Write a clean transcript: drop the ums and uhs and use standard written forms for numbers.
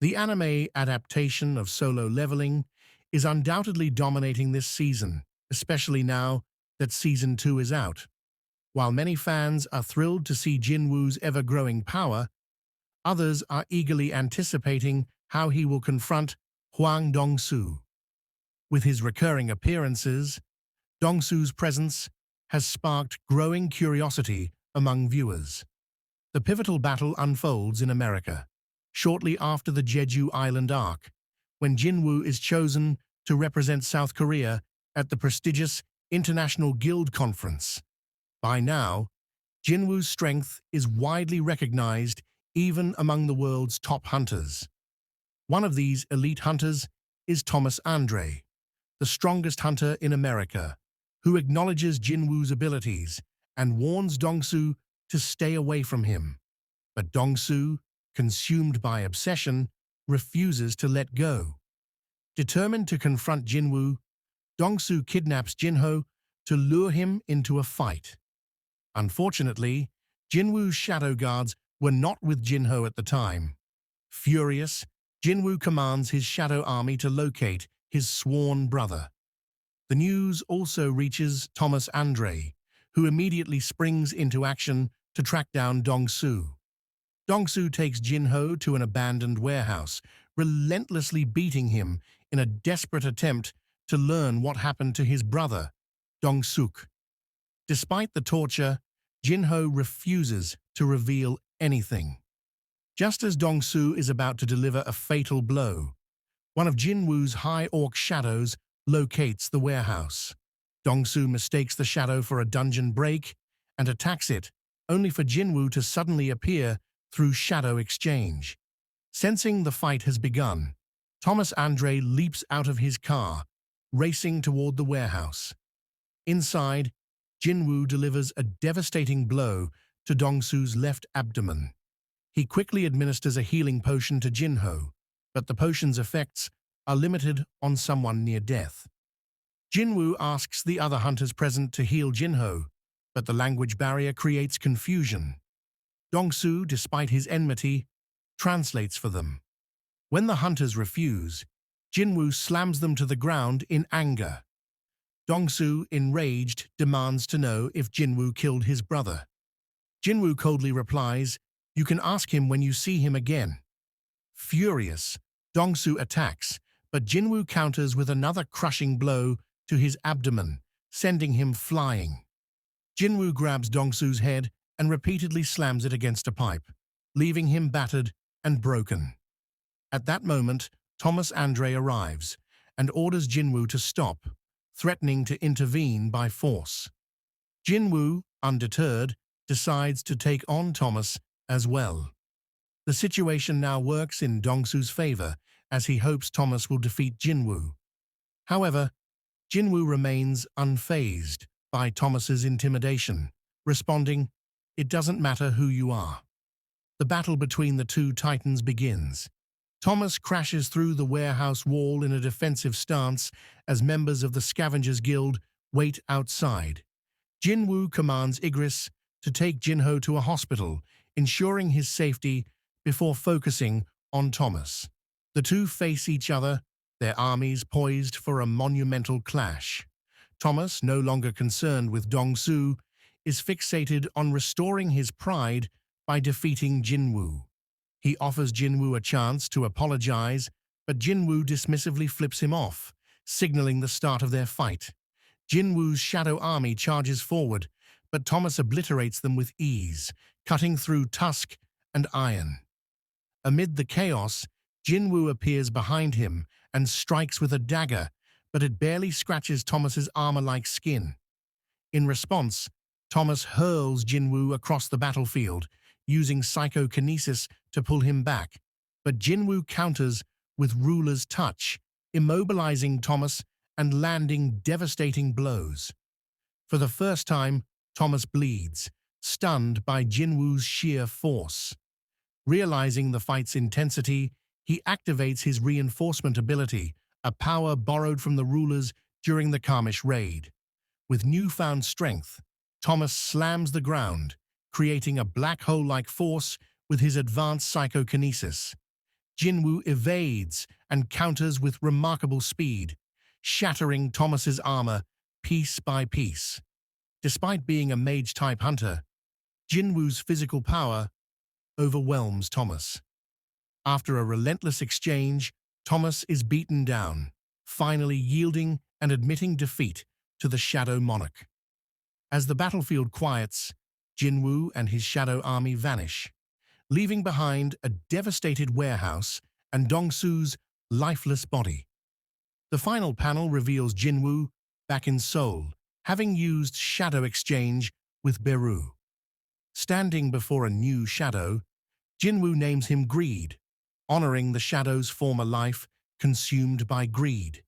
The anime adaptation of Solo Leveling is undoubtedly dominating this season, especially now that Season 2 is out. While many fans are thrilled to see Jinwoo's ever-growing power, others are eagerly anticipating how he will confront Hwang Dongsoo. With his recurring appearances, Dongsoo's presence has sparked growing curiosity among viewers. The pivotal battle unfolds in America, shortly after the Jeju Island arc, when Jinwoo is chosen to represent South Korea at the prestigious International Guild Conference. By now, Jinwoo's strength is widely recognized even among the world's top hunters. One of these elite hunters is Thomas Andre, the strongest hunter in America, who acknowledges Jinwoo's abilities and warns Dongsoo to stay away from him. But Dongsoo, consumed by obsession, refuses to let go. Determined to confront Jinwoo, Dongsoo kidnaps Jinho to lure him into a fight. Unfortunately, Jinwoo's shadow guards were not with Jinho at the time. Furious, Jinwoo commands his shadow army to locate his sworn brother. The news also reaches Thomas Andre, who immediately springs into action to track down Dongsoo. Dongsoo takes Jinho to an abandoned warehouse, relentlessly beating him in a desperate attempt to learn what happened to his brother, Dongsook. Despite the torture, Jinho refuses to reveal anything. Just as Dongsoo is about to deliver a fatal blow, one of Jinwoo's high orc shadows locates the warehouse. Dongsoo mistakes the shadow for a dungeon break and attacks it, only for Jinwoo to suddenly appear through shadow exchange. Sensing the fight has begun, Thomas Andre leaps out of his car, racing toward the warehouse. Inside, Jinwoo delivers a devastating blow to Dongsoo's left abdomen. He quickly administers a healing potion to Jinho, but the potion's effects are limited on someone near death. Jinwoo asks the other hunters present to heal Jinho, but the language barrier creates confusion. Dongsoo, despite his enmity, translates for them. When the hunters refuse, Jinwoo slams them to the ground in anger. Dongsoo, enraged, demands to know if Jinwoo killed his brother. Jinwoo coldly replies, "You can ask him when you see him again." Furious, Dongsoo attacks, but Jinwoo counters with another crushing blow to his abdomen, sending him flying. Jinwoo grabs Dongsoo's head and repeatedly slams it against a pipe, leaving him battered and broken. At that moment, Thomas Andre arrives and orders Jinwoo to stop, threatening to intervene by force. Jinwoo, undeterred, decides to take on Thomas as well. The situation now works in Dongsoo's favor, as he hopes Thomas will defeat Jinwoo. However, Jinwoo remains unfazed by Thomas's intimidation, responding, "It doesn't matter who you are." The battle between the two titans begins. Thomas crashes through the warehouse wall in a defensive stance as members of the Scavengers Guild wait outside. Jinwoo commands Igris to take Jinho to a hospital, ensuring his safety before focusing on Thomas. The two face each other, their armies poised for a monumental clash. Thomas, no longer concerned with Dongsoo, is fixated on restoring his pride by defeating Jinwoo. He offers Jinwoo a chance to apologize, but Jinwoo dismissively flips him off, signaling the start of their fight. Jinwoo's shadow army charges forward, but Thomas obliterates them with ease, cutting through tusk and iron. Amid the chaos, Jinwoo appears behind him and strikes with a dagger, but it barely scratches Thomas's armor-like skin. In response, Thomas hurls Jinwoo across the battlefield, using psychokinesis to pull him back, but Jinwoo counters with ruler's touch, immobilizing Thomas and landing devastating blows. For the first time, Thomas bleeds, stunned by Jinwoo's sheer force. Realizing the fight's intensity, he activates his reinforcement ability, a power borrowed from the rulers during the Kamish raid. With newfound strength, Thomas slams the ground, creating a black hole-like force with his advanced psychokinesis. Jinwoo evades and counters with remarkable speed, shattering Thomas's armor piece by piece. Despite being a mage-type hunter, Jinwoo's physical power overwhelms Thomas. After a relentless exchange, Thomas is beaten down, finally yielding and admitting defeat to the Shadow Monarch. As the battlefield quiets, Jinwoo and his shadow army vanish, leaving behind a devastated warehouse and Dongsoo's lifeless body. The final panel reveals Jinwoo back in Seoul, having used shadow exchange with Beru. Standing before a new shadow, Jinwoo names him Greed, honoring the shadow's former life consumed by greed.